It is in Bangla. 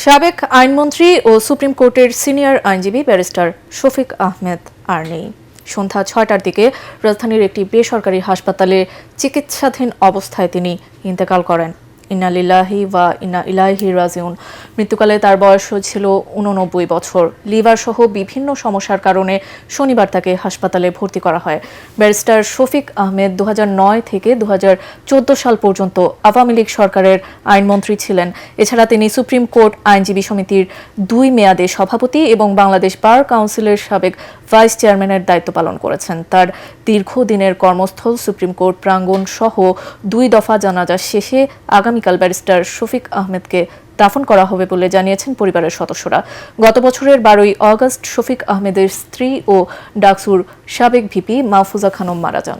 সাবেক আইনমন্ত্রী ও সুপ্রিম কোর্টের সিনিয়র আইনজীবী ব্যারিস্টার শফিক আহমেদ আর নেই। সন্ধ্যা ৬টার দিকে রাজধানীর একটি বেসরকারি হাসপাতালে চিকিৎসাধীন অবস্থায় তিনি ইন্তেকাল করেন। ইন্না লিল্লাহি ওয়া ইন্না ইলাইহি রাজিউন। মৃত্যুকালে তার বয়স ছিল ৮৯ বছর। লিভার সহ বিভিন্ন সমস্যার কারণে শনিবার তাকে হাসপাতালে ভর্তি করা হয়। ব্যারিস্টার শফিক আহমেদ ২০০৯ থেকে ২০১৪ সাল পর্যন্ত আওয়ামী লীগ সরকারের আইনমন্ত্রী ছিলেন। এছাড়া তিনি সুপ্রিম কোর্ট আইনজীবী সমিতির ২ মেয়াদে সভাপতি এবং বাংলাদেশ বার কাউন্সিলের সাবেক ভাইস চেয়ারম্যানের দায়িত্ব পালন করেছেন। তার দীর্ঘদিনের কর্মস্থল সুপ্রিম কোর্ট প্রাঙ্গণ সহ ২ দফা জানাজা শেষে আগামীকাল ব্যারিস্টার শফিক আহমেদকে দাফন করা হবে বলে জানিয়েছেন পরিবারের সদস্যরা। গত বছরের ১২ই আগস্ট শফিক আহমেদের স্ত্রী ও ডাকসুর সাবেক ভিপি মাহফুজা খানম মারা যান।